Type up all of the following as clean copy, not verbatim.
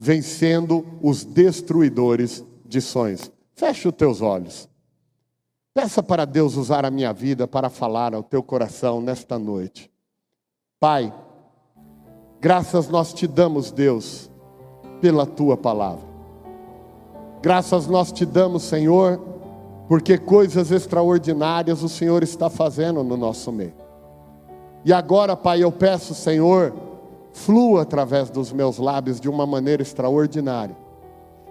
vencendo os destruidores de sonhos. Feche os teus olhos. Peça para Deus usar a minha vida para falar ao teu coração nesta noite. Pai, graças nós te damos, Deus, pela tua palavra. Graças nós te damos, Senhor, porque coisas extraordinárias o Senhor está fazendo no nosso meio. E agora, Pai, eu peço, Senhor, flua através dos meus lábios de uma maneira extraordinária.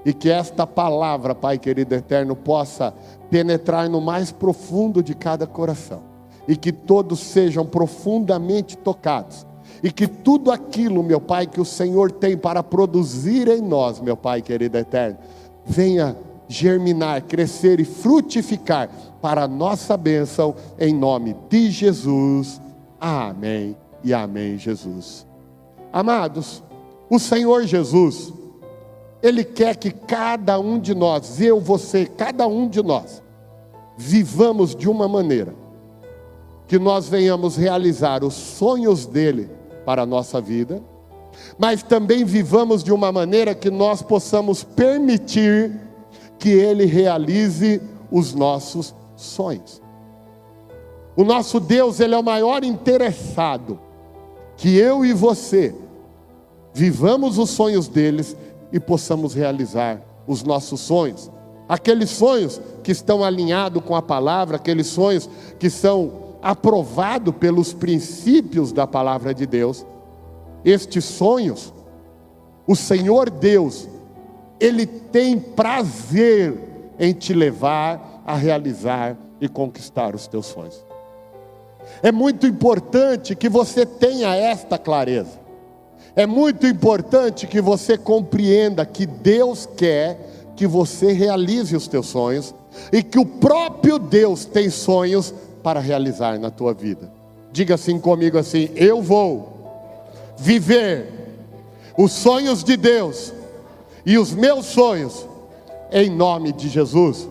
E que esta palavra, Pai querido eterno, possa penetrar no mais profundo de cada coração. E que todos sejam profundamente tocados. E que tudo aquilo, meu Pai, que o Senhor tem para produzir em nós, meu Pai querido eterno, venha germinar, crescer e frutificar para a nossa bênção, em nome de Jesus. Amém e amém, Jesus. Amados, o Senhor Jesus, Ele quer que cada um de nós, eu, você, cada um de nós, vivamos de uma maneira que nós venhamos realizar os sonhos dEle para a nossa vida, mas também vivamos de uma maneira que nós possamos permitir que Ele realize os nossos sonhos. O nosso Deus, Ele é o maior interessado que eu e você vivamos os sonhos deles e possamos realizar os nossos sonhos. Aqueles sonhos que estão alinhados com a palavra, aqueles sonhos que são aprovados pelos princípios da palavra de Deus. Estes sonhos, o Senhor Deus, Ele tem prazer em te levar a realizar e conquistar os teus sonhos. É muito importante que você tenha esta clareza. É muito importante que você compreenda que Deus quer que você realize os teus sonhos e que o próprio Deus tem sonhos para realizar na tua vida. Diga assim comigo assim: eu vou viver os sonhos de Deus e os meus sonhos em nome de Jesus.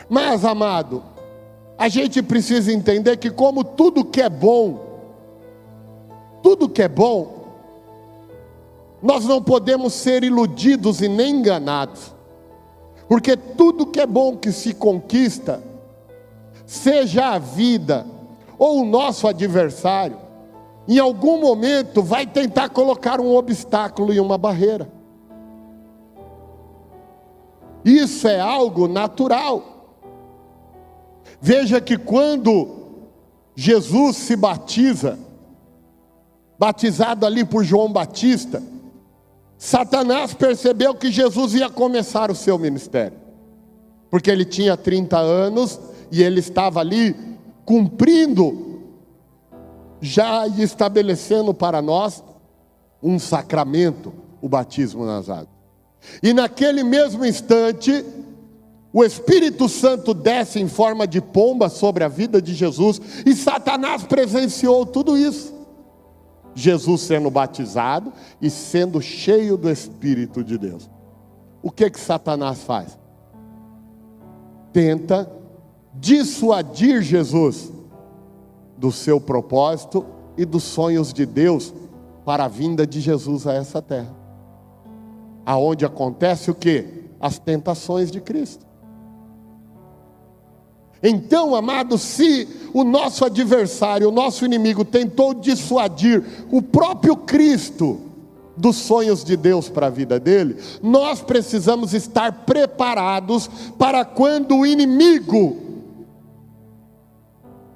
Mas, amado, a gente precisa entender que como tudo que é bom, nós não podemos ser iludidos e nem enganados. Porque tudo que é bom que se conquista, seja a vida ou o nosso adversário, em algum momento vai tentar colocar um obstáculo e uma barreira. Isso é algo natural. Veja que quando Jesus se batiza, batizado ali por João Batista, Satanás percebeu que Jesus ia começar o seu ministério, porque ele tinha 30 anos e ele estava ali cumprindo, já estabelecendo para nós um sacramento, o batismo nas águas. E naquele mesmo instante, o Espírito Santo desce em forma de pomba sobre a vida de Jesus, e Satanás presenciou tudo isso. Jesus sendo batizado e sendo cheio do Espírito de Deus. O que Satanás faz? Tenta dissuadir Jesus do seu propósito e dos sonhos de Deus para a vinda de Jesus a essa terra. Aonde acontece o quê? As tentações de Cristo. Então, amado, se o nosso adversário, o nosso inimigo tentou dissuadir o próprio Cristo dos sonhos de Deus para a vida dele, nós precisamos estar preparados para quando o inimigo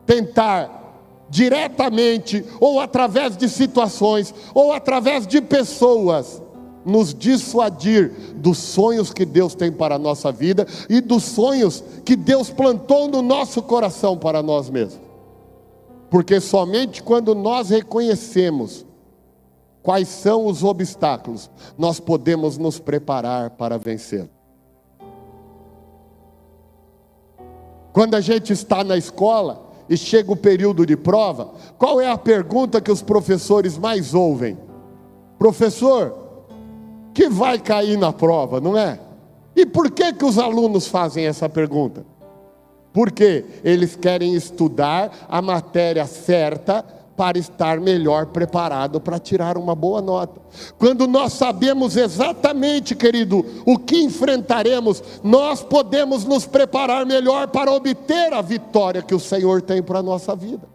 tentar diretamente, ou através de situações, ou através de pessoas, nos dissuadir dos sonhos que Deus tem para a nossa vida e dos sonhos que Deus plantou no nosso coração para nós mesmos. Porque somente quando nós reconhecemos quais são os obstáculos, nós podemos nos preparar para vencer. Quando a gente está na escola e chega o período de prova, qual é a pergunta que os professores mais ouvem? Professor, que vai cair na prova, não é? E por que os alunos fazem essa pergunta? Porque eles querem estudar a matéria certa para estar melhor preparado para tirar uma boa nota. Quando nós sabemos exatamente, querido, o que enfrentaremos, nós podemos nos preparar melhor para obter a vitória que o Senhor tem para a nossa vida.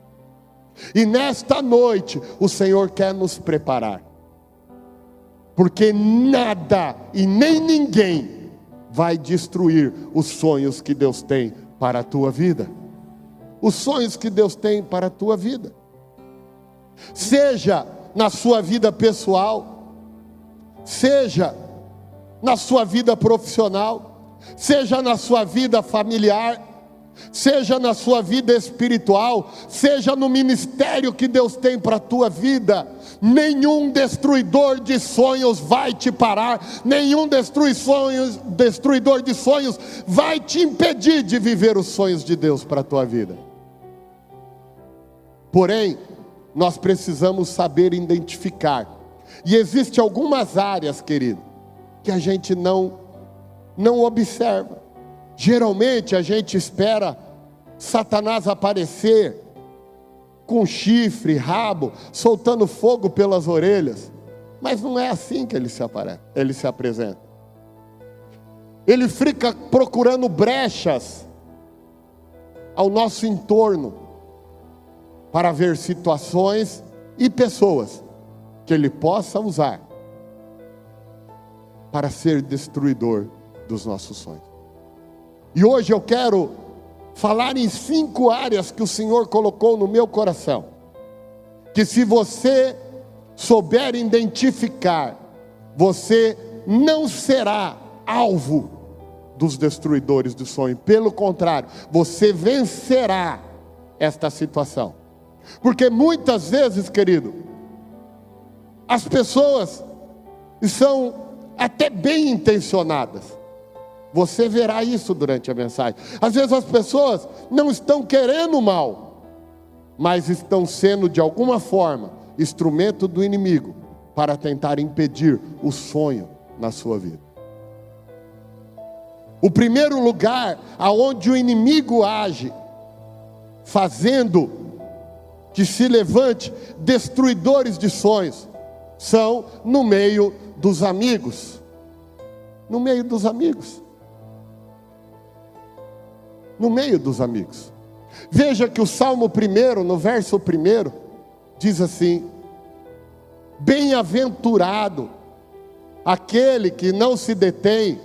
E nesta noite, o Senhor quer nos preparar. Porque nada e nem ninguém vai destruir os sonhos que Deus tem para a tua vida. Os sonhos que Deus tem para a tua vida. Seja na sua vida pessoal, seja na sua vida profissional, seja na sua vida familiar, seja na sua vida espiritual, seja no ministério que Deus tem para a tua vida, nenhum destruidor de sonhos vai te parar, nenhum destruidor de sonhos vai te impedir de viver os sonhos de Deus para a tua vida. Porém, nós precisamos saber identificar, e existem algumas áreas, querido, que a gente não observa. Geralmente a gente espera Satanás aparecer com chifre, rabo, soltando fogo pelas orelhas, mas não é assim que ele se apresenta. Ele fica procurando brechas ao nosso entorno, para ver situações e pessoas que ele possa usar para ser destruidor dos nossos sonhos. E hoje eu quero falar em 5 áreas que o Senhor colocou no meu coração, que se você souber identificar, você não será alvo dos destruidores do sonho. Pelo contrário, você vencerá esta situação. Porque muitas vezes, querido, as pessoas são até bem intencionadas. Você verá isso durante a mensagem. Às vezes as pessoas não estão querendo mal, mas estão sendo de alguma forma instrumento do inimigo para tentar impedir o sonho na sua vida. O primeiro lugar aonde o inimigo age, fazendo que se levante destruidores de sonhos, são no meio dos amigos. No meio dos amigos. No meio dos amigos. Veja que o Salmo 1, no verso 1, diz assim: bem-aventurado aquele que não se detém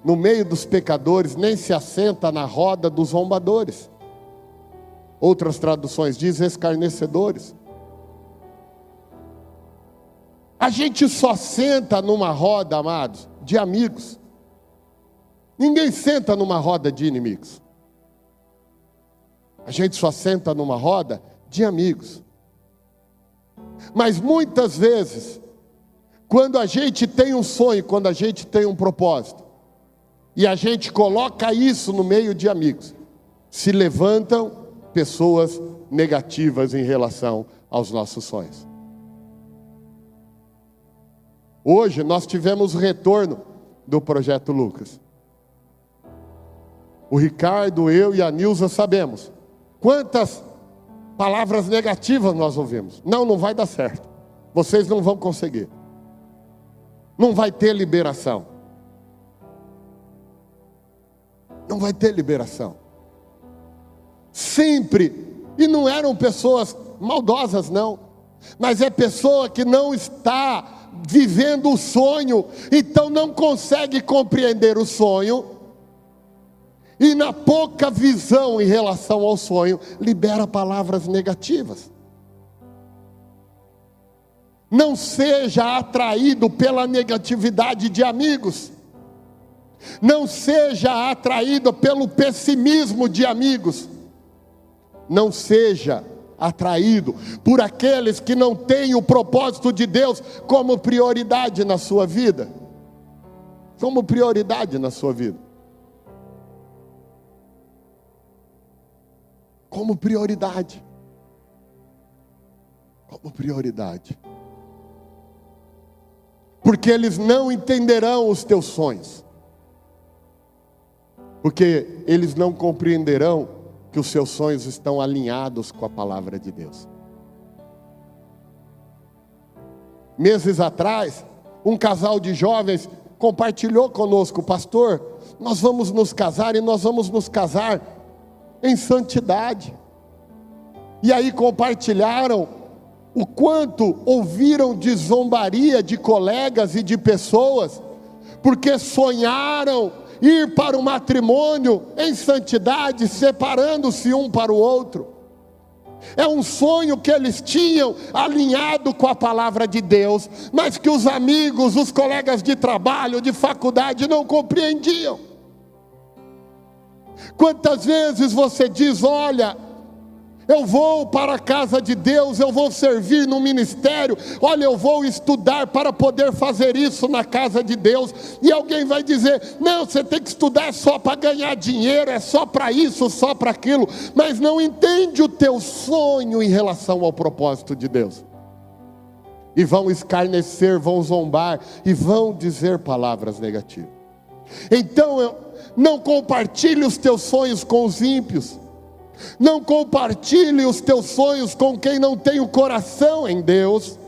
no meio dos pecadores, nem se assenta na roda dos zombadores. Outras traduções dizem escarnecedores. A gente só senta numa roda, amados, de amigos. Ninguém senta numa roda de inimigos. A gente só senta numa roda de amigos. Mas muitas vezes, quando a gente tem um sonho, quando a gente tem um propósito, e a gente coloca isso no meio de amigos, se levantam pessoas negativas em relação aos nossos sonhos. Hoje nós tivemos o retorno do Projeto Lucas. O Ricardo, eu e a Nilza sabemos quantas palavras negativas nós ouvimos. Não vai dar certo. Vocês não vão conseguir. Não vai ter liberação. Não vai ter liberação. Sempre. E não eram pessoas maldosas, não. Mas é pessoa que não está vivendo o sonho, então não consegue compreender o sonho, e na pouca visão em relação ao sonho, libera palavras negativas. Não seja atraído pela negatividade de amigos. Não seja atraído pelo pessimismo de amigos. Não seja atraído por aqueles que não têm o propósito de Deus como prioridade na sua vida. Como prioridade na sua vida. Como prioridade. Como prioridade. Porque eles não entenderão os teus sonhos. Porque eles não compreenderão que os seus sonhos estão alinhados com a palavra de Deus. Meses atrás, um casal de jovens compartilhou conosco: pastor, nós vamos nos casar e nós vamos nos casar em santidade. E aí compartilharam o quanto ouviram de zombaria de colegas e de pessoas, porque sonharam ir para o matrimônio em santidade, separando-se um para o outro. É um sonho que eles tinham alinhado com a palavra de Deus, mas que os amigos, os colegas de trabalho, de faculdade não compreendiam. Quantas vezes você diz: olha, eu vou para a casa de Deus, eu vou servir no ministério, olha, eu vou estudar para poder fazer isso na casa de Deus, e alguém vai dizer: não, você tem que estudar só para ganhar dinheiro, é só para isso, só para aquilo, mas não entende o teu sonho em relação ao propósito de Deus, e vão escarnecer, vão zombar, e vão dizer palavras negativas. Então, não compartilhe os teus sonhos com os ímpios, não compartilhe os teus sonhos com quem não tem o coração em Deus.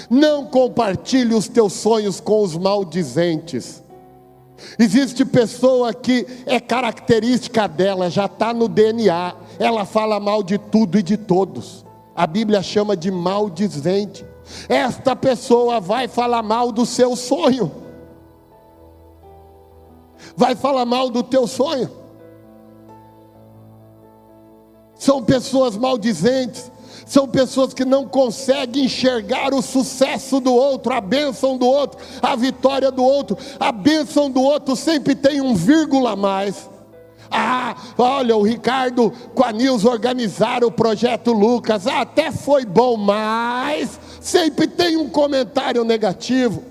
Não compartilhe os teus sonhos com os maldizentes. Existe pessoa que é característica dela, já está no DNA, ela fala mal de tudo e de todos. A Bíblia chama de maldizente. Esta pessoa vai falar mal do seu sonho, vai falar mal do teu sonho. São pessoas maldizentes, são pessoas que não conseguem enxergar o sucesso do outro, a bênção do outro, a vitória do outro. A bênção do outro sempre tem um vírgula a mais. Ah, olha, o Ricardo com a Nilza organizaram o projeto Lucas, até foi bom, mas sempre tem um comentário negativo.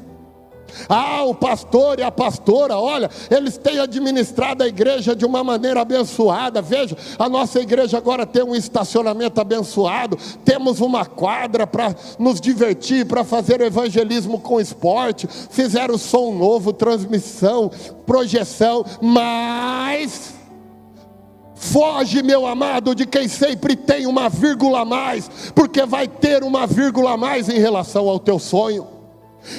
Ah, o pastor e a pastora, olha, eles têm administrado a igreja de uma maneira abençoada. Veja, a nossa igreja agora tem um estacionamento abençoado, temos uma quadra para nos divertir, para fazer evangelismo com esporte, fizeram som novo, transmissão, projeção, mas foge, meu amado, de quem sempre tem uma vírgula a mais, porque vai ter uma vírgula a mais em relação ao teu sonho.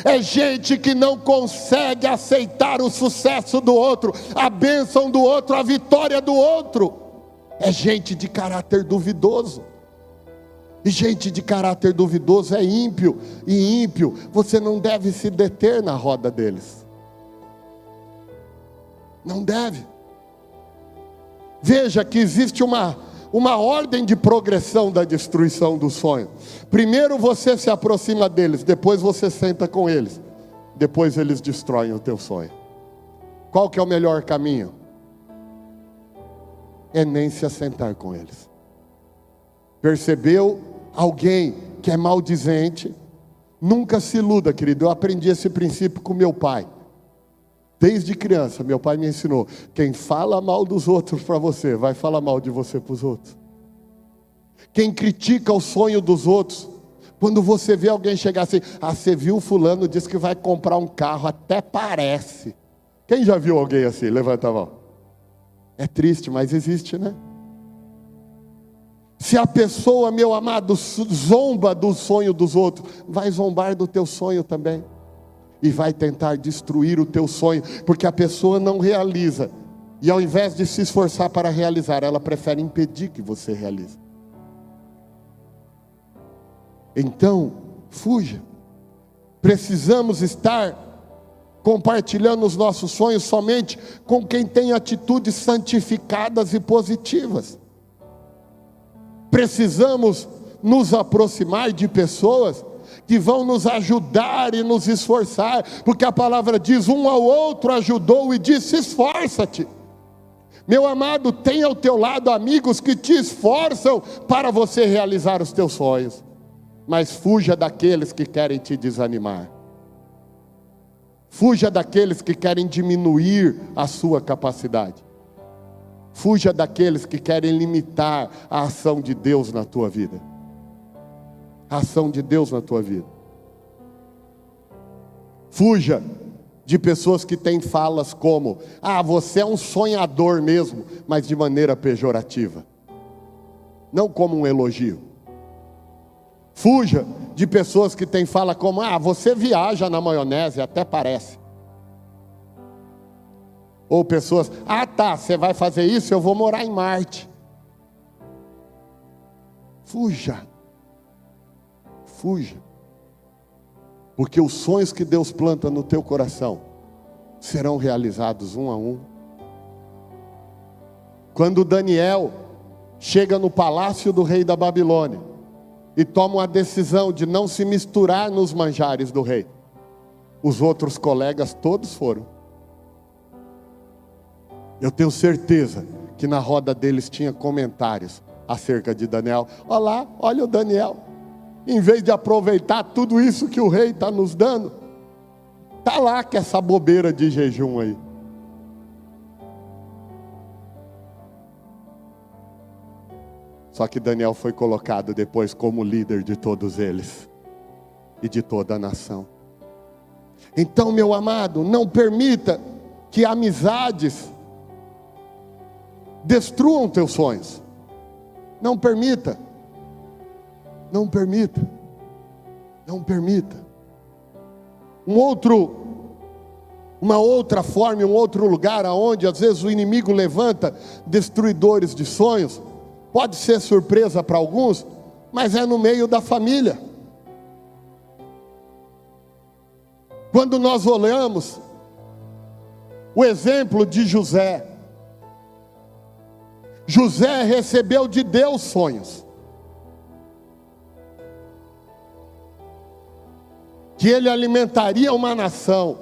É gente que não consegue aceitar o sucesso do outro, a bênção do outro, a vitória do outro. É gente de caráter duvidoso. E gente de caráter duvidoso é ímpio. E ímpio, você não deve se deter na roda deles. Não deve. Veja que existe uma ordem de progressão da destruição do sonho. Primeiro você se aproxima deles, depois você senta com eles, depois eles destroem o teu sonho. Qual que é o melhor caminho? É nem se assentar com eles. Percebeu alguém que é maldizente? Nunca se iluda, querido. Eu aprendi esse princípio com meu pai. Desde criança, meu pai me ensinou: quem fala mal dos outros para você, vai falar mal de você para os outros. Quem critica o sonho dos outros, quando você vê alguém chegar assim: ah, você viu fulano, disse que vai comprar um carro, até parece. Quem já viu alguém assim? Levanta a mão. É triste, mas existe, né? Se a pessoa, meu amado, zomba do sonho dos outros, vai zombar do teu sonho também. E vai tentar destruir o teu sonho, porque a pessoa não realiza, e ao invés de se esforçar para realizar, ela prefere impedir que você realize. Então, fuja. Precisamos estar compartilhando os nossos sonhos somente com quem tem atitudes santificadas e positivas. Precisamos nos aproximar de pessoas que vão nos ajudar e nos esforçar, porque a palavra diz: um ao outro ajudou e disse: esforça-te. Meu amado, tenha ao teu lado amigos que te esforçam para você realizar os teus sonhos, mas fuja daqueles que querem te desanimar. Fuja daqueles que querem diminuir a sua capacidade. Fuja daqueles que querem limitar a ação de Deus na tua vida. A ação de Deus na tua vida. Fuja de pessoas que têm falas como: ah, você é um sonhador mesmo, mas de maneira pejorativa, não como um elogio. Fuja de pessoas que têm fala como: ah, você viaja na maionese, até parece. Ou pessoas: ah, tá, você vai fazer isso, eu vou morar em Marte. Fuja. Fuja. Porque os sonhos que Deus planta no teu coração serão realizados um a um. Quando Daniel chega no palácio do rei da Babilônia e toma uma decisão de não se misturar nos manjares do rei, os outros colegas todos foram. Eu tenho certeza que na roda deles tinha comentários acerca de Daniel. Olha lá, olha o Daniel. Em vez de aproveitar tudo isso que o rei está nos dando, está lá com essa bobeira de jejum aí. Só que Daniel foi colocado depois como líder de todos eles e de toda a nação. Então, meu amado, não permita que amizades destruam teus sonhos. Não permita. Não permita. Não permita. Uma outra forma, um outro lugar aonde às vezes o inimigo levanta destruidores de sonhos, pode ser surpresa para alguns, mas é no meio da família. Quando nós olhamos o exemplo de José, José recebeu de Deus sonhos, que ele alimentaria uma nação,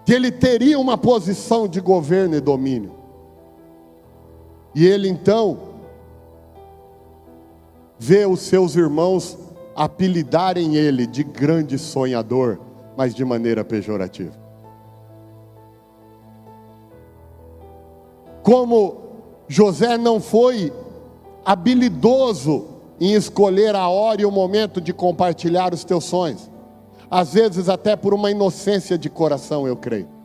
que ele teria uma posição de governo e domínio. E ele então vê os seus irmãos apelidarem ele de grande sonhador, mas de maneira pejorativa. Como José não foi habilidoso em escolher a hora e o momento de compartilhar os teus sonhos, às vezes até por uma inocência de coração, eu creio.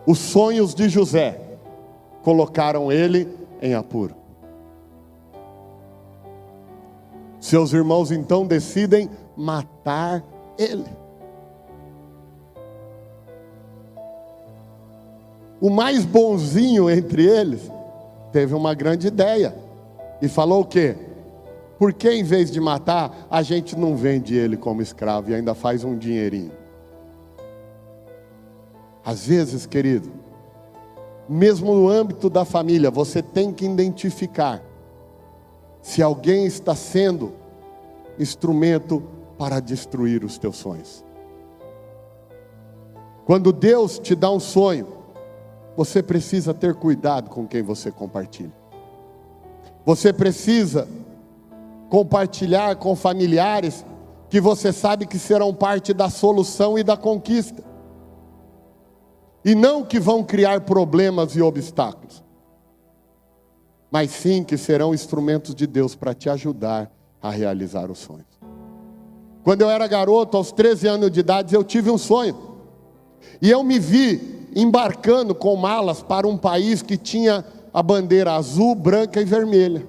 Os sonhos de José colocaram ele em apuro. Seus irmãos então decidem matar ele. O mais bonzinho entre eles teve uma grande ideia e falou o quê? Por que em vez de matar, a gente não vende ele como escravo e ainda faz um dinheirinho? Às vezes, querido, mesmo no âmbito da família, você tem que identificar se alguém está sendo instrumento para destruir os teus sonhos. Quando Deus te dá um sonho, você precisa ter cuidado com quem você compartilha. Você precisa compartilhar com familiares que você sabe que serão parte da solução e da conquista, e não que vão criar problemas e obstáculos, mas sim que serão instrumentos de Deus para te ajudar a realizar os sonhos. Quando eu era garoto, aos 13 anos de idade, eu tive um sonho, e eu me vi embarcando com malas para um país que tinha a bandeira azul, branca e vermelha.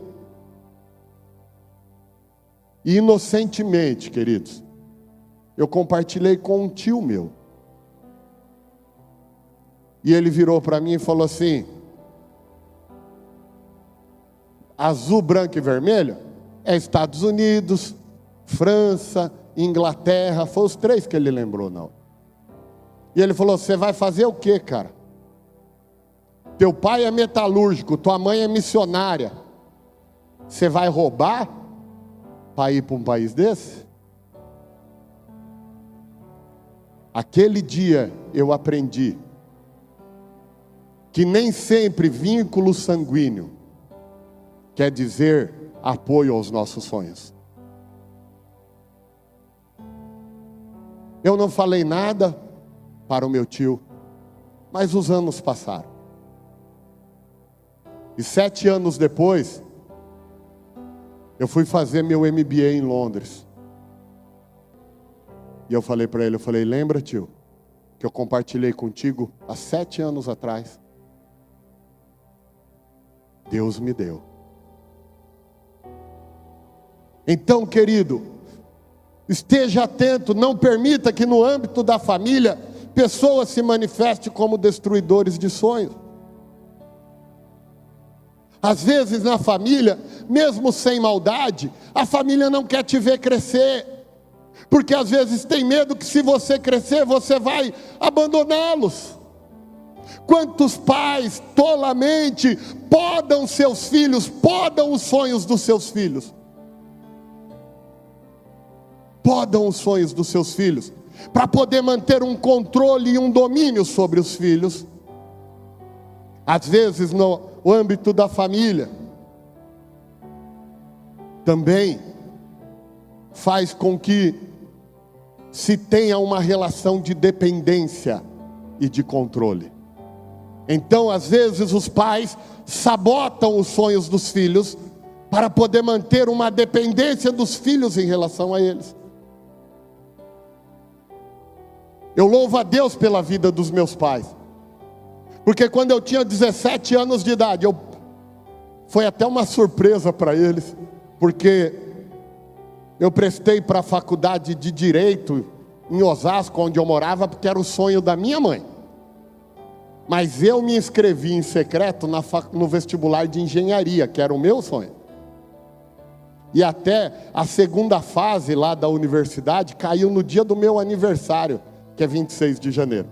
E inocentemente, queridos, eu compartilhei com um tio meu. E ele virou para mim e falou assim: azul, branco e vermelho é Estados Unidos, França, Inglaterra. Foi os 3 que ele lembrou, não. E ele falou: você vai fazer o quê, cara? Teu pai é metalúrgico, tua mãe é missionária. Você vai roubar para ir para um país desse? Aquele dia eu aprendi que nem sempre vínculo sanguíneo quer dizer apoio aos nossos sonhos. Eu não falei nada para o meu tio, mas os anos passaram. E 7 anos depois, eu fui fazer meu MBA em Londres. E eu falei para ele, lembra, tio, que eu compartilhei contigo há 7 anos atrás? Deus me deu. Então, querido, esteja atento, não permita que no âmbito da família pessoas se manifestem como destruidores de sonhos. Às vezes na família, mesmo sem maldade, a família não quer te ver crescer, porque às vezes tem medo que se você crescer, você vai abandoná-los. Quantos pais tolamente podam seus filhos, podam os sonhos dos seus filhos? Podam os sonhos dos seus filhos, para poder manter um controle e um domínio sobre os filhos. Às vezes no âmbito da família, também faz com que se tenha uma relação de dependência e de controle. Então, às vezes, os pais sabotam os sonhos dos filhos para poder manter uma dependência dos filhos em relação a eles. Eu louvo a Deus pela vida dos meus pais, porque quando eu tinha 17 anos de idade, foi até uma surpresa para eles, porque eu prestei para a faculdade de Direito em Osasco, onde eu morava, porque era o sonho da minha mãe. Mas eu me inscrevi em secreto no vestibular de engenharia, que era o meu sonho. E até a segunda fase lá da universidade caiu no dia do meu aniversário, que é 26 de janeiro.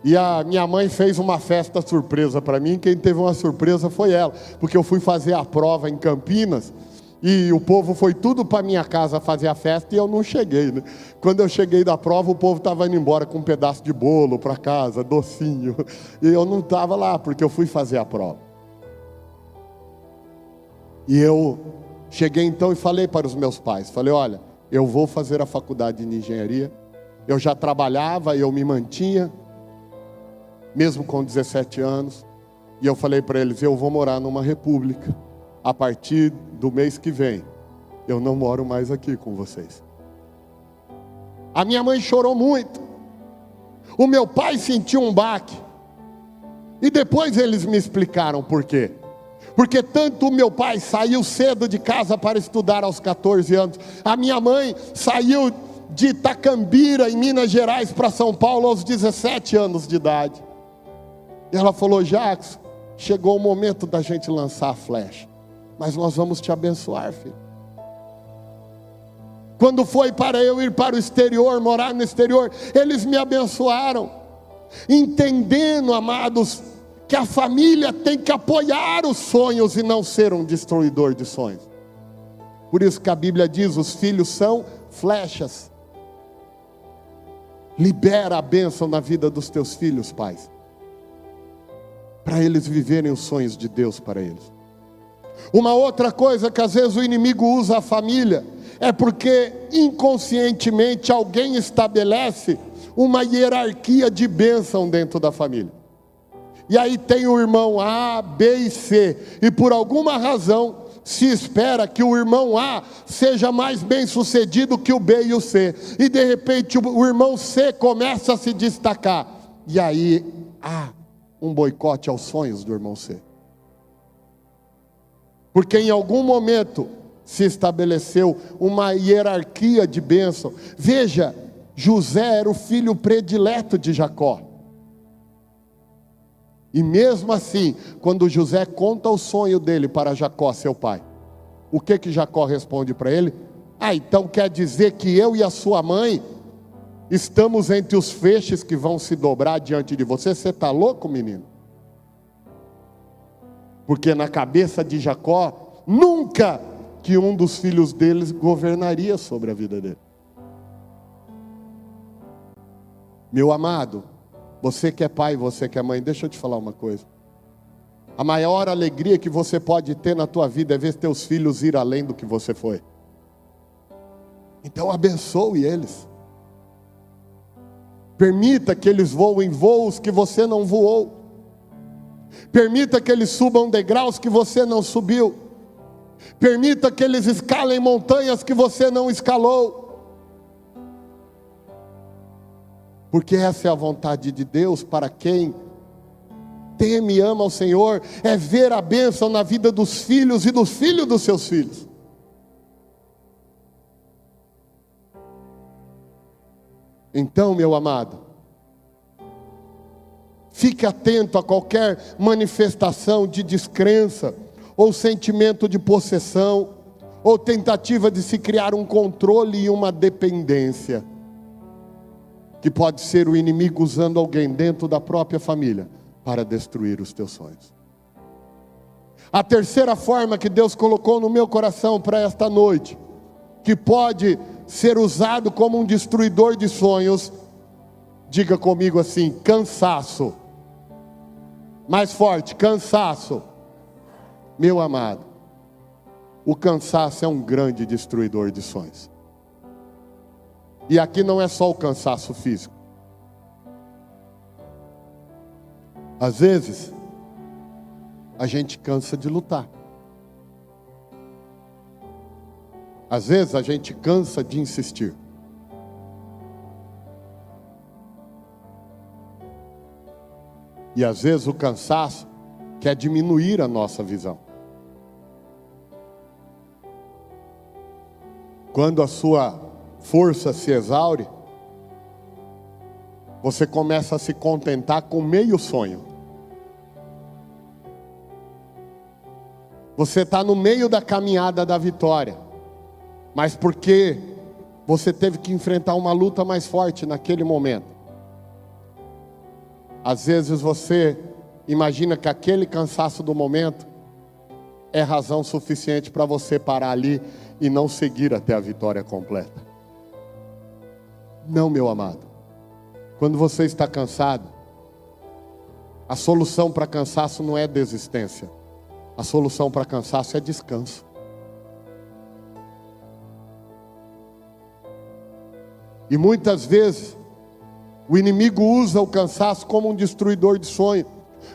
E a minha mãe fez uma festa surpresa para mim. Quem teve uma surpresa foi ela, porque eu fui fazer a prova em Campinas, e o povo foi tudo para minha casa fazer a festa, e eu não cheguei, né? Quando eu cheguei da prova, o povo estava indo embora com um pedaço de bolo para casa, docinho, e eu não estava lá, porque eu fui fazer a prova. E eu cheguei então e falei para os meus pais, falei, olha, eu vou fazer a faculdade de engenharia, eu já trabalhava, eu me mantinha, mesmo com 17 anos, e eu falei para eles, eu vou morar numa república, a partir do mês que vem, eu não moro mais aqui com vocês. A minha mãe chorou muito, o meu pai sentiu um baque, e depois eles me explicaram por quê. Porque tanto o meu pai saiu cedo de casa para estudar aos 14 anos, a minha mãe saiu de Itacambira, em Minas Gerais, para São Paulo aos 17 anos de idade. E ela falou, Jackson, chegou o momento da gente lançar a flecha, mas nós vamos te abençoar, filho. Quando foi para eu ir para o exterior, morar no exterior, eles me abençoaram, entendendo, amados, que a família tem que apoiar os sonhos e não ser um destruidor de sonhos. Por isso que a Bíblia diz, os filhos são flechas. Libera a bênção na vida dos teus filhos, pais, para eles viverem os sonhos de Deus para eles. Uma outra coisa que às vezes o inimigo usa a família, é porque inconscientemente alguém estabelece uma hierarquia de bênção dentro da família. E aí tem o irmão A, B e C, e por alguma razão se espera que o irmão A seja mais bem sucedido que o B e o C, e de repente o irmão C começa a se destacar, e aí há um boicote aos sonhos do irmão C, porque em algum momento se estabeleceu uma hierarquia de bênção. Veja, José era o filho predileto de Jacó, e mesmo assim, quando José conta o sonho dele para Jacó, seu pai, o que Jacó responde para ele? Então quer dizer que eu e a sua mãe estamos entre os feixes que vão se dobrar diante de você? Você está louco, menino? Porque na cabeça de Jacó, nunca que um dos filhos deles governaria sobre a vida dele. Meu amado, você que é pai, você que é mãe, deixa eu te falar uma coisa. A maior alegria que você pode ter na tua vida é ver teus filhos ir além do que você foi. Então abençoe eles. Permita que eles voem voos que você não voou. Permita que eles subam degraus que você não subiu. Permita que eles escalem montanhas que você não escalou. Porque essa é a vontade de Deus para quem teme e ama ao Senhor é ver a bênção na vida dos filhos e dos filhos dos seus filhos. Então, meu amado, fique atento a qualquer manifestação de descrença, ou sentimento de possessão, ou tentativa de se criar um controle e uma dependência, que pode ser o inimigo usando alguém dentro da própria família para destruir os teus sonhos. A terceira forma que Deus colocou no meu coração para esta noite, que pode ser usado como um destruidor de sonhos, diga comigo assim: cansaço. Mais forte, cansaço. Meu amado, o cansaço é um grande destruidor de sonhos. E aqui não é só o cansaço físico. Às vezes, a gente cansa de lutar. Às vezes, a gente cansa de insistir. E às vezes o cansaço quer diminuir a nossa visão. Quando a sua força se exaure, você começa a se contentar com meio sonho. Você está no meio da caminhada da vitória, mas porque você teve que enfrentar uma luta mais forte naquele momento. Às vezes você imagina que aquele cansaço do momento é razão suficiente para você parar ali e não seguir até a vitória completa. Não, meu amado. Quando você está cansado, a solução para cansaço não é desistência. A solução para cansaço é descanso. E muitas vezes o inimigo usa o cansaço como um destruidor de sonho,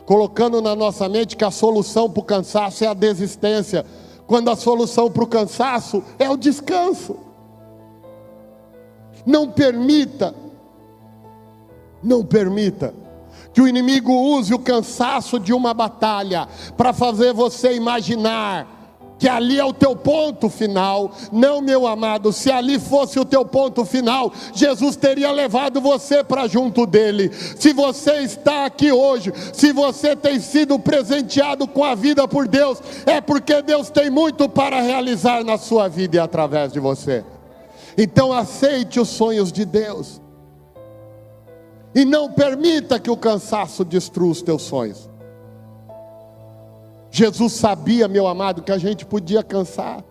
colocando na nossa mente que a solução para o cansaço é a desistência, quando a solução para o cansaço é o descanso. Não permita que o inimigo use o cansaço de uma batalha para fazer você imaginar que ali é o teu ponto final. Não, meu amado, se ali fosse o teu ponto final, Jesus teria levado você para junto dele. Se você está aqui hoje, se você tem sido presenteado com a vida por Deus, é porque Deus tem muito para realizar na sua vida e através de você. Então aceite os sonhos de Deus, e não permita que o cansaço destrua os teus sonhos. Jesus sabia, meu amado, que a gente podia cansar.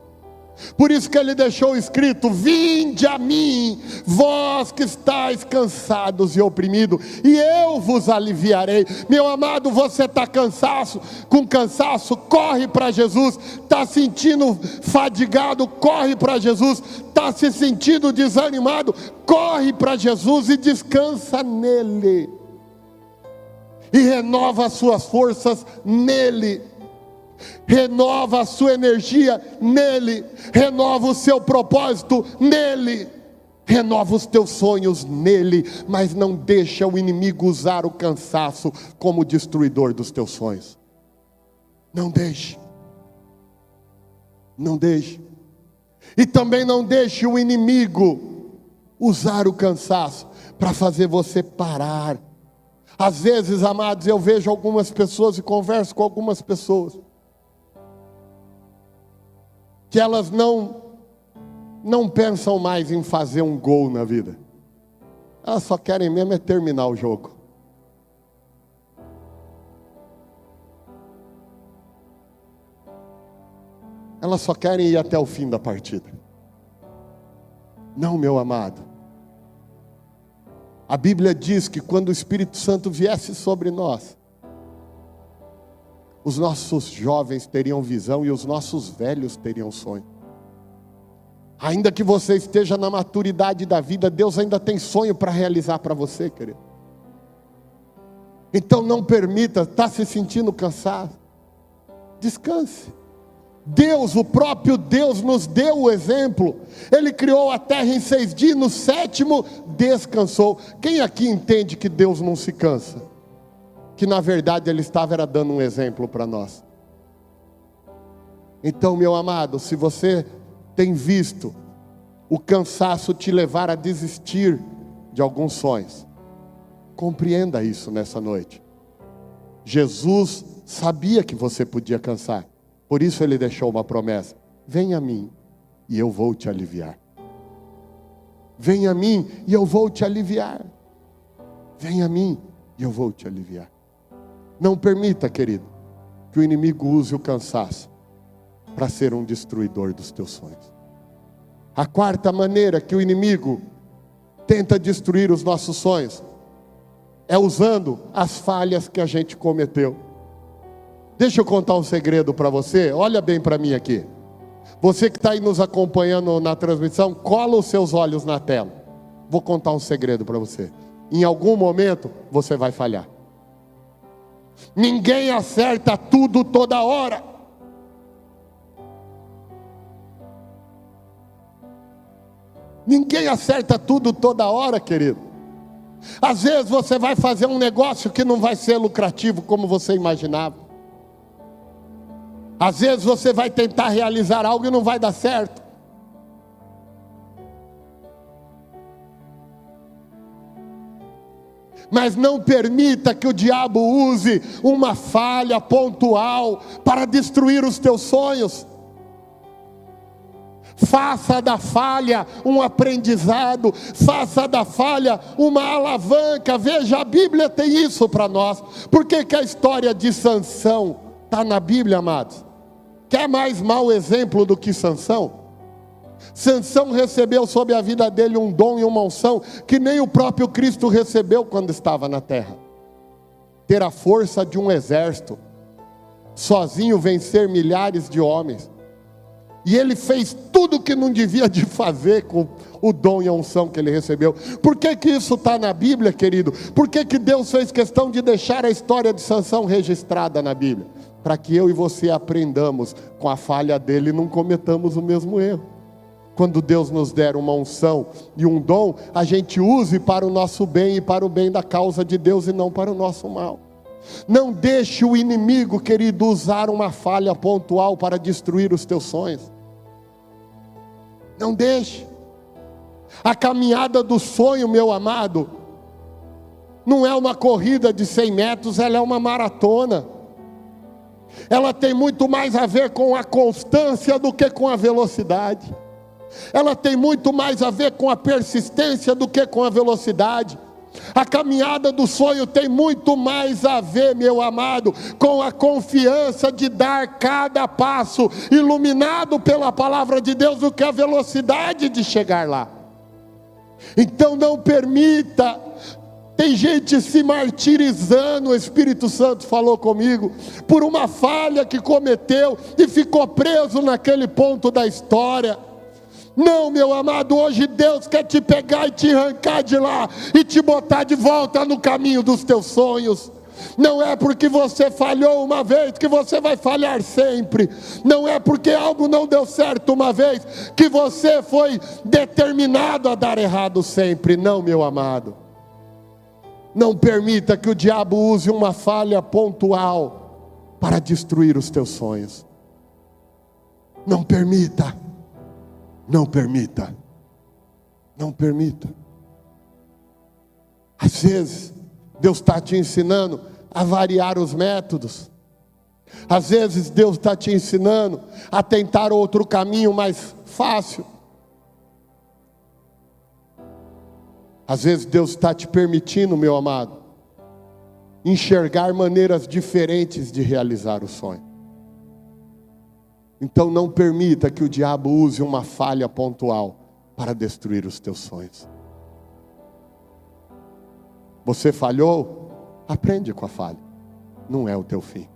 Por isso que ele deixou escrito: vinde a mim, vós que estáis cansados e oprimidos, e eu vos aliviarei. Meu amado, você está com cansaço, corre para Jesus. Está sentindo fadigado, corre para Jesus. Está se sentindo desanimado, corre para Jesus e descansa nele. E renova as suas forças nele. Renova a sua energia nele, renova o seu propósito nele, renova os teus sonhos nele, mas não deixa o inimigo usar o cansaço como destruidor dos teus sonhos. Não deixe. Não deixe. E também não deixe o inimigo usar o cansaço para fazer você parar. Às vezes, amados, eu vejo algumas pessoas e converso com algumas pessoas que elas não pensam mais em fazer um gol na vida. Elas só querem mesmo é terminar o jogo. Elas só querem ir até o fim da partida. Não, meu amado. A Bíblia diz que quando o Espírito Santo viesse sobre nós, os nossos jovens teriam visão e os nossos velhos teriam sonho. Ainda que você esteja na maturidade da vida, Deus ainda tem sonho para realizar para você, querido. Então não permita, está se sentindo cansado? Descanse. Deus, o próprio Deus nos deu o exemplo. Ele criou a terra em 6 dias, no 7º descansou. Quem aqui entende que Deus não se cansa? que na verdade ele estava dando um exemplo para nós. Então, meu amado, se você tem visto o cansaço te levar a desistir de alguns sonhos, compreenda isso nessa noite. Jesus sabia que você podia cansar, por isso ele deixou uma promessa: venha a mim e eu vou te aliviar. Venha a mim e eu vou te aliviar. Venha a mim e eu vou te aliviar. Não permita, querido, que o inimigo use o cansaço para ser um destruidor dos teus sonhos. A quarta maneira que o inimigo tenta destruir os nossos sonhos é usando as falhas que a gente cometeu. Deixa eu contar um segredo para você, olha bem para mim aqui. Você que está aí nos acompanhando na transmissão, cola os seus olhos na tela. Vou contar um segredo para você. Em algum momento você vai falhar. Ninguém acerta tudo toda hora. Ninguém acerta tudo toda hora, querido. Às vezes você vai fazer um negócio que não vai ser lucrativo como você imaginava. Às vezes você vai tentar realizar algo e não vai dar certo. Mas não permita que o diabo use uma falha pontual para destruir os teus sonhos. Faça da falha um aprendizado, faça da falha uma alavanca. Veja, a Bíblia tem isso para nós. Por que que a história de Sansão está na Bíblia, amados? Quer mais mau exemplo do que Sansão? Sansão recebeu sobre a vida dele um dom e uma unção que nem o próprio Cristo recebeu quando estava na terra. Ter a força de um exército, sozinho vencer milhares de homens. E ele fez tudo o que não devia de fazer com o dom e a unção que ele recebeu. Por que que isso está na Bíblia, querido? Por que que Deus fez questão de deixar a história de Sansão registrada na Bíblia? Para que eu e você aprendamos com a falha dele e não cometamos o mesmo erro. Quando Deus nos der uma unção e um dom, a gente use para o nosso bem e para o bem da causa de Deus e não para o nosso mal. Não deixe o inimigo, querido, usar uma falha pontual para destruir os teus sonhos. Não deixe. A caminhada do sonho, meu amado, não é uma corrida de 100 metros, ela é uma maratona. Ela tem muito mais a ver com a constância do que com a velocidade. Ela tem muito mais a ver com a persistência do que com a velocidade. A caminhada do sonho tem muito mais a ver, meu amado, com a confiança de dar cada passo iluminado pela palavra de Deus do que a velocidade de chegar lá. Então não permita. Tem gente se martirizando, o Espírito Santo falou comigo, por uma falha que cometeu e ficou preso naquele ponto da história. Não, meu amado, hoje Deus quer te pegar e te arrancar de lá e te botar de volta no caminho dos teus sonhos. Não é porque você falhou uma vez que você vai falhar sempre. Não é porque algo não deu certo uma vez que você foi determinado a dar errado sempre. Não, meu amado. Não permita que o diabo use uma falha pontual para destruir os teus sonhos. Não permita. Não permita. Não permita. Às vezes, Deus está te ensinando a variar os métodos. Às vezes, Deus está te ensinando a tentar outro caminho mais fácil. Às vezes, Deus está te permitindo, meu amado, enxergar maneiras diferentes de realizar o sonho. Então não permita que o diabo use uma falha pontual para destruir os teus sonhos. Você falhou? Aprende com a falha. Não é o teu fim.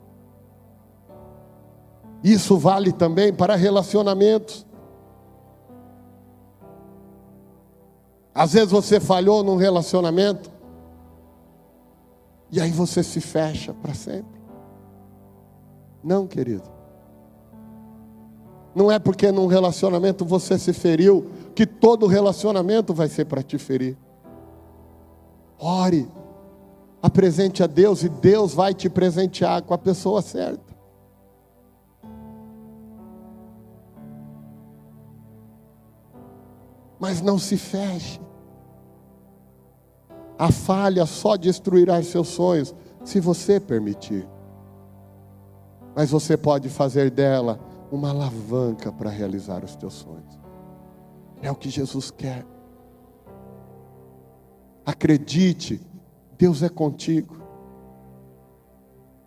Isso vale também para relacionamentos. Às vezes você falhou num relacionamento e aí você se fecha para sempre. Não, querido. Não é porque num relacionamento você se feriu que todo relacionamento vai ser para te ferir. Ore, Apresente a Deus e Deus vai te presentear com a pessoa certa. Mas não se feche. A falha só destruirá seus sonhos se você permitir. Mas você pode fazer dela uma alavanca para realizar os teus sonhos. É o que Jesus quer. Acredite, Deus é contigo.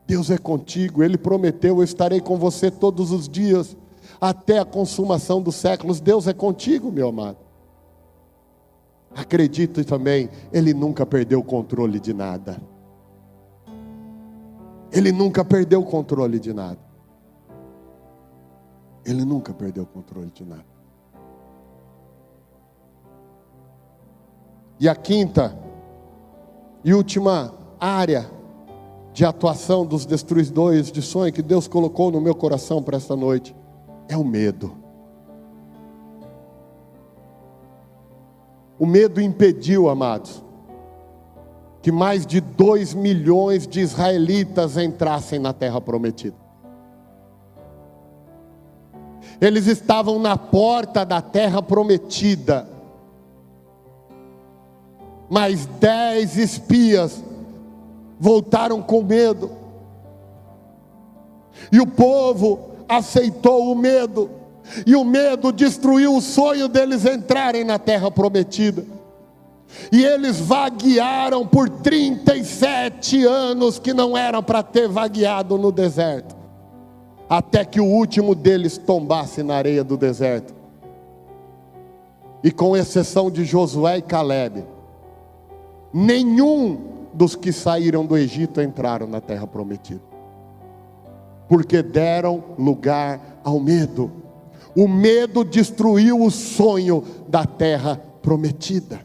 Deus é contigo. Ele prometeu: eu estarei com você todos os dias, até a consumação dos séculos. Deus é contigo, meu amado. Acredite também, Ele nunca perdeu o controle de nada. Ele nunca perdeu o controle de nada. Ele nunca perdeu o controle de nada. E a quinta e última área de atuação dos destruidores de sonho que Deus colocou no meu coração para esta noite é o medo. O medo impediu, amados, que mais de 2 milhões de israelitas entrassem na terra prometida. Eles estavam na porta da terra prometida, mas 10 espias voltaram com medo, e o povo aceitou o medo, e o medo destruiu o sonho deles entrarem na terra prometida. E eles vaguearam por 37 anos, que não eram para ter vagueado no deserto, até que o último deles tombasse na areia do deserto. E com exceção de Josué e Calebe, nenhum dos que saíram do Egito entraram na terra prometida, porque deram lugar ao medo. O medo destruiu o sonho da terra prometida.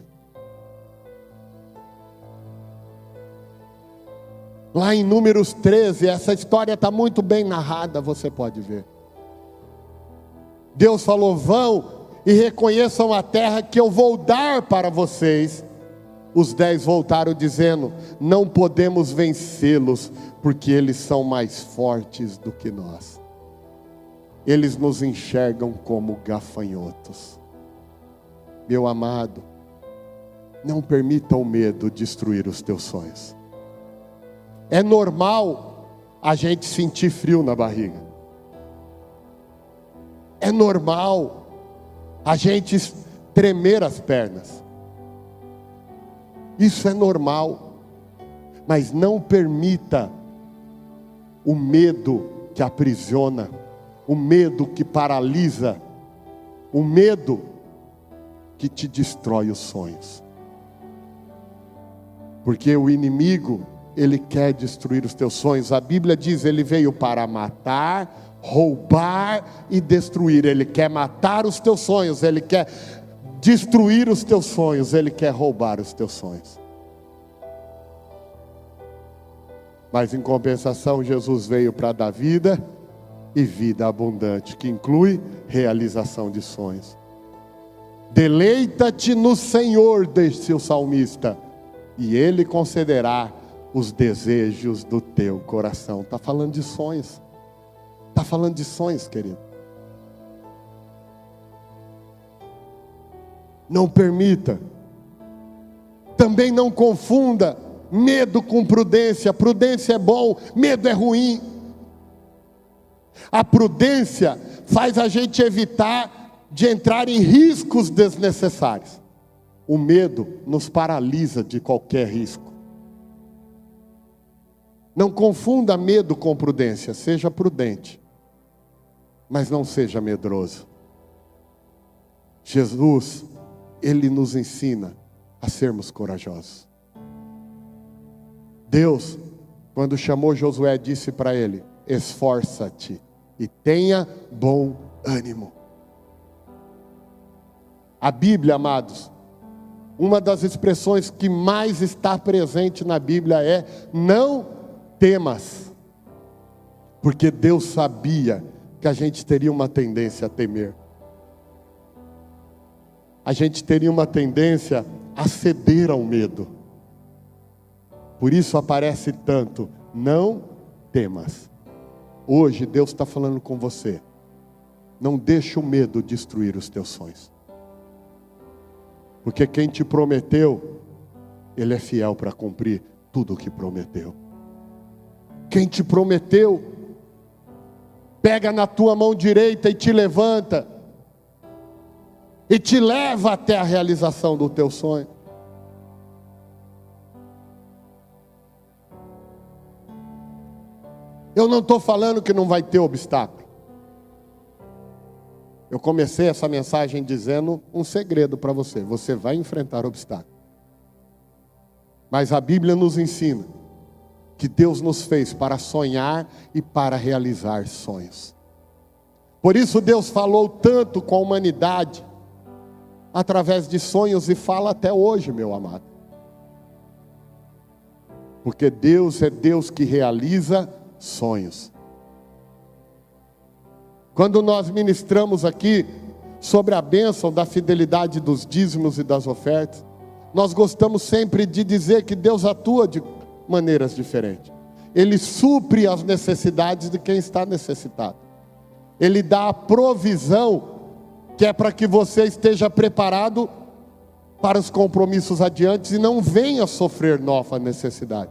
Lá em Números 13, essa história está muito bem narrada, você pode ver. Deus falou: vão e reconheçam a terra que eu vou dar para vocês. Os 10 voltaram dizendo: não podemos vencê-los, porque eles são mais fortes do que nós. Eles nos enxergam como gafanhotos. Meu amado, não permita o medo destruir os teus sonhos. É normal a gente sentir frio na barriga. É normal a gente tremer as pernas. Isso é normal. Mas não permita o medo que aprisiona, o medo que paralisa, o medo que te destrói os sonhos. Porque o inimigo, ele quer destruir os teus sonhos. A Bíblia diz: ele veio para matar, roubar e destruir. Ele quer matar os teus sonhos, ele quer destruir os teus sonhos, ele quer roubar os teus sonhos. Mas em compensação, Jesus veio para dar vida, e vida abundante, que inclui realização de sonhos. Deleita-te no Senhor, disse o salmista, e Ele concederá os desejos do teu coração. Está falando de sonhos. Está falando de sonhos, querido. Não permita. Também não confunda medo com prudência. Prudência é bom, medo é ruim. A prudência faz a gente evitar de entrar em riscos desnecessários. O medo nos paralisa de qualquer risco. Não confunda medo com prudência. Seja prudente, mas não seja medroso. Jesus, Ele nos ensina a sermos corajosos. Deus, quando chamou Josué, disse para ele: esforça-te e tenha bom ânimo. A Bíblia, amados, uma das expressões que mais está presente na Bíblia é: não temas. Porque Deus sabia que a gente teria uma tendência a temer. A gente teria uma tendência a ceder ao medo. Por isso aparece tanto, não temas. Hoje Deus está falando com você. Não deixe o medo destruir os teus sonhos. Porque quem te prometeu, Ele é fiel para cumprir tudo o que prometeu. Quem te prometeu, pega na tua mão direita e te levanta, e te leva até a realização do teu sonho. Eu não estou falando que não vai ter obstáculo. Eu comecei essa mensagem dizendo um segredo para você. Você vai enfrentar obstáculos. Mas a Bíblia nos ensina que Deus nos fez para sonhar e para realizar sonhos. Por isso Deus falou tanto com a humanidade, através de sonhos, e fala até hoje, meu amado. Porque Deus é Deus que realiza sonhos. Quando nós ministramos aqui sobre a bênção da fidelidade dos dízimos e das ofertas, nós gostamos sempre de dizer que Deus atua de maneiras diferentes. Ele supre as necessidades de quem está necessitado. Ele dá a provisão, que é para que você esteja preparado para os compromissos adiantes e não venha sofrer nova necessidade.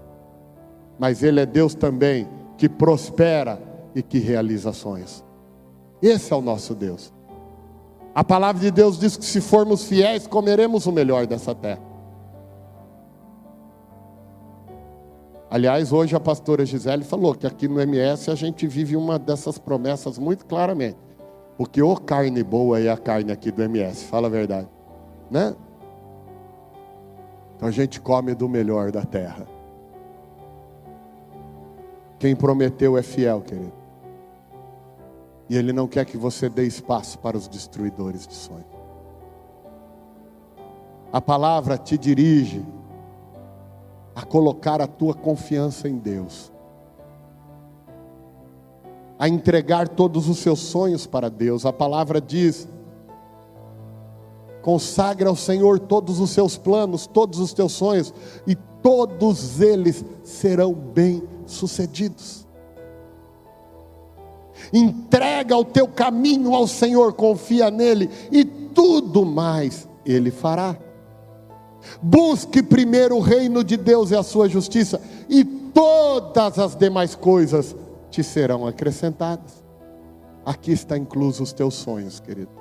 Mas Ele é Deus também que prospera e que realiza sonhos. Esse é o nosso Deus. A palavra de Deus diz que se formos fiéis, comeremos o melhor dessa terra. Aliás, hoje a pastora Gisele falou que aqui no MS a gente vive uma dessas promessas muito claramente. Porque ô carne boa é a carne aqui do MS, fala a verdade, né? Então a gente come do melhor da terra. Quem prometeu é fiel, querido. E Ele não quer que você dê espaço para os destruidores de sonhos. A palavra te dirige a colocar a tua confiança em Deus, a entregar todos os seus sonhos para Deus. A palavra diz: consagra ao Senhor todos os seus planos, todos os teus sonhos, e todos eles serão bem-sucedidos. Entrega o teu caminho ao Senhor, confia nele, e tudo mais Ele fará. Busque primeiro o reino de Deus e a sua justiça, e todas as demais coisas te serão acrescentadas. Aqui está incluso os teus sonhos, querido.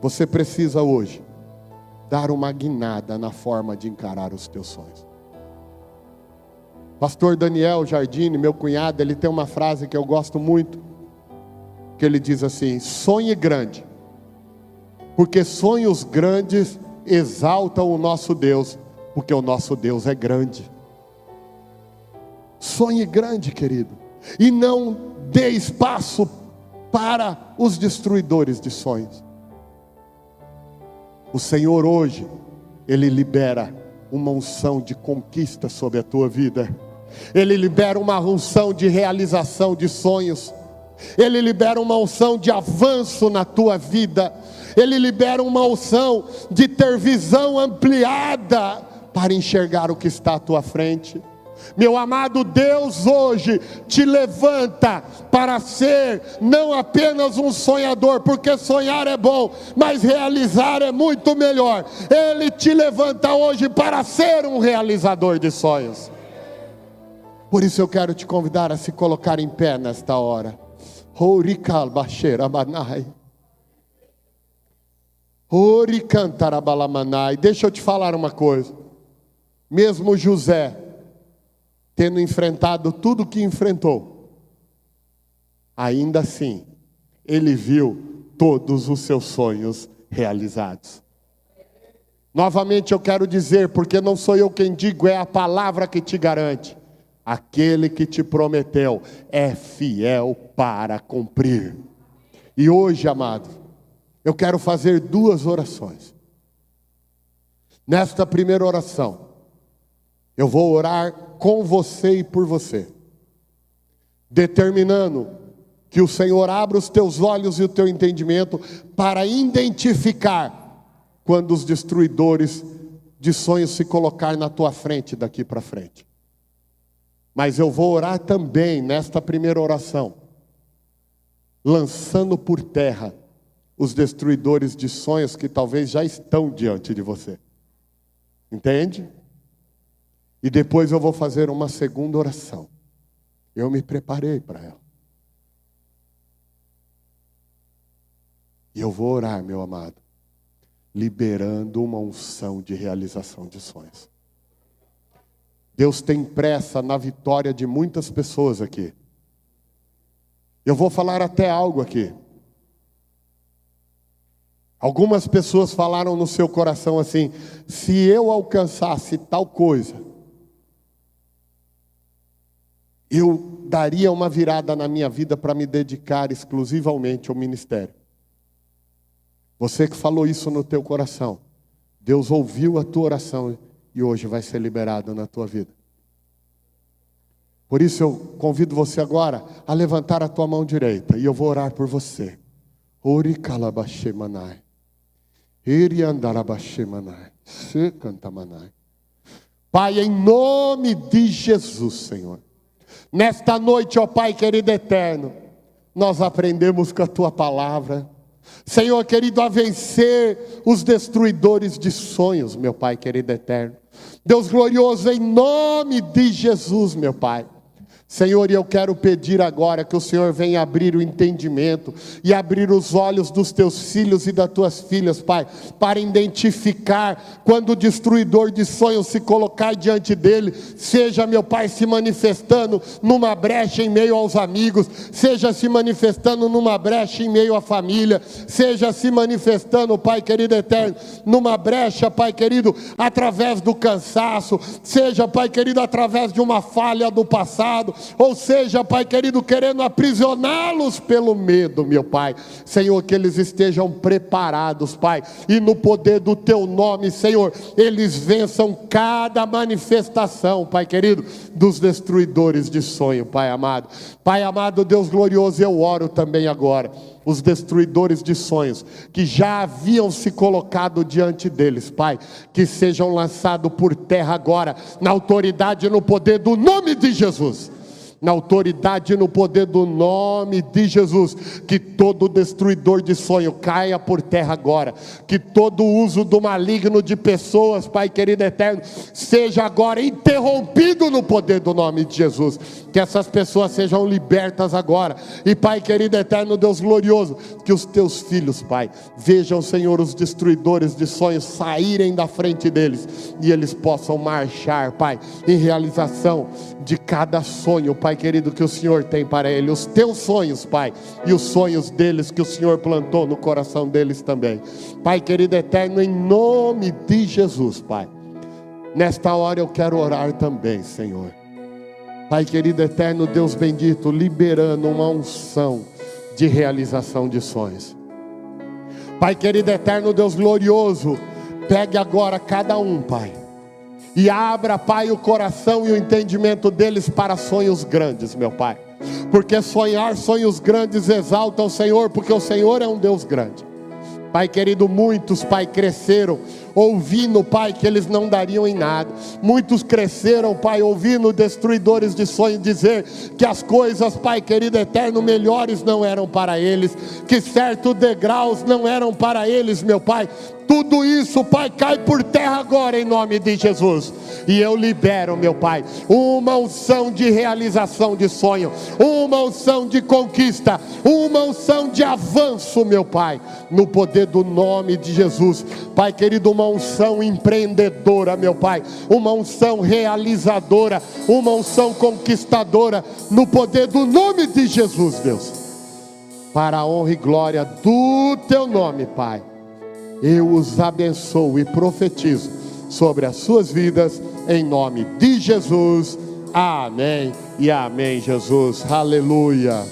Você precisa hoje dar uma guinada na forma de encarar os teus sonhos. Pastor Daniel Jardine, meu cunhado, ele tem uma frase que eu gosto muito, que ele diz assim: sonhe grande, porque sonhos grandes exaltam o nosso Deus, porque o nosso Deus é grande. Sonhe grande, querido, e não dê espaço para os destruidores de sonhos. O Senhor hoje, Ele libera uma unção de conquista sobre a tua vida. Ele libera uma unção de realização de sonhos. Ele libera uma unção de avanço na tua vida. Ele libera uma unção de ter visão ampliada para enxergar o que está à tua frente. Meu amado, Deus hoje te levanta para ser não apenas um sonhador, porque sonhar é bom, mas realizar é muito melhor. Ele te levanta hoje para ser um realizador de sonhos. Por isso eu quero te convidar a se colocar em pé nesta hora. Deixa eu te falar uma coisa. Mesmo José, tendo enfrentado tudo o que enfrentou, ainda assim, ele viu todos os seus sonhos realizados. Novamente eu quero dizer, porque não sou eu quem digo, é a palavra que te garante. Aquele que te prometeu é fiel para cumprir. E hoje, amado, eu quero fazer duas orações. Nesta primeira oração, eu vou orar com você e por você, determinando que o Senhor abra os teus olhos e o teu entendimento para identificar quando os destruidores de sonhos se colocar na tua frente daqui para frente. Mas eu vou orar também nesta primeira oração, lançando por terra os destruidores de sonhos que talvez já estão diante de você. Entende? E depois eu vou fazer uma segunda oração. Eu me preparei para ela. E eu vou orar, meu amado, liberando uma unção de realização de sonhos. Deus tem pressa na vitória de muitas pessoas aqui. Eu vou falar até algo aqui. Algumas pessoas falaram no seu coração assim: se eu alcançasse tal coisa, eu daria uma virada na minha vida para me dedicar exclusivamente ao ministério. Você que falou isso no teu coração, Deus ouviu a tua oração e hoje vai ser liberado na tua vida. Por isso eu convido você agora a levantar a tua mão direita e eu vou orar por você. Ori calabashemanai. Iri andarabashemanai. Se cantamanai. Pai, em nome de Jesus, Senhor. Nesta noite, ó Pai querido eterno, nós aprendemos com a tua palavra, Senhor querido, a vencer os destruidores de sonhos, meu Pai querido eterno. Deus glorioso, em nome de Jesus, meu Pai. Senhor, eu quero pedir agora que o Senhor venha abrir o entendimento e abrir os olhos dos teus filhos e das tuas filhas, Pai, para identificar quando o destruidor de sonhos se colocar diante dele, seja, meu Pai, se manifestando numa brecha em meio aos amigos, seja se manifestando numa brecha em meio à família, seja se manifestando, Pai querido eterno, numa brecha, Pai querido, através do cansaço, seja, Pai querido, através de uma falha do passado, ou seja, Pai querido, querendo aprisioná-los pelo medo, meu Pai. Senhor, que eles estejam preparados, Pai, e no poder do teu nome, Senhor, eles vençam cada manifestação, Pai querido, dos destruidores de sonho, Pai amado. Pai amado, Deus glorioso, eu oro também agora os destruidores de sonhos que já haviam se colocado diante deles, Pai, que sejam lançados por terra agora, na autoridade e no poder do nome de Jesus. Na autoridade e no poder do nome de Jesus, que todo destruidor de sonho caia por terra agora, que todo uso do maligno de pessoas, Pai querido eterno, seja agora interrompido no poder do nome de Jesus, que essas pessoas sejam libertas agora, e Pai querido eterno, Deus glorioso, que os teus filhos, Pai, vejam, Senhor, os destruidores de sonhos saírem da frente deles, e eles possam marchar, Pai, em realização de cada sonho, Pai querido, que o Senhor tem para ele, os teus sonhos, Pai, e os sonhos deles que o Senhor plantou no coração deles também. Pai querido eterno, em nome de Jesus, Pai, nesta hora eu quero orar também, Senhor. Pai querido eterno, Deus bendito, liberando uma unção de realização de sonhos. Pai querido eterno, Deus glorioso, pegue agora cada um, Pai, e abra, Pai, o coração e o entendimento deles para sonhos grandes, meu Pai. Porque sonhar sonhos grandes exalta o Senhor, porque o Senhor é um Deus grande. Pai querido, muitos, Pai, cresceram ouvindo, Pai, que eles não dariam em nada. Muitos cresceram, Pai, ouvindo destruidores de sonhos dizer que as coisas, Pai querido eterno, melhores não eram para eles, que certos degraus não eram para eles, meu Pai. Tudo isso, Pai, cai por terra agora em nome de Jesus. E eu libero, meu Pai, uma unção de realização de sonho, uma unção de conquista, uma unção de avanço, meu Pai, no poder do nome de Jesus. Pai querido, uma unção empreendedora, meu Pai, uma unção realizadora, uma unção conquistadora, no poder do nome de Jesus, Deus. Para a honra e glória do teu nome, Pai, eu os abençoo e profetizo sobre as suas vidas, em nome de Jesus. Amém e amém, Jesus. Aleluia.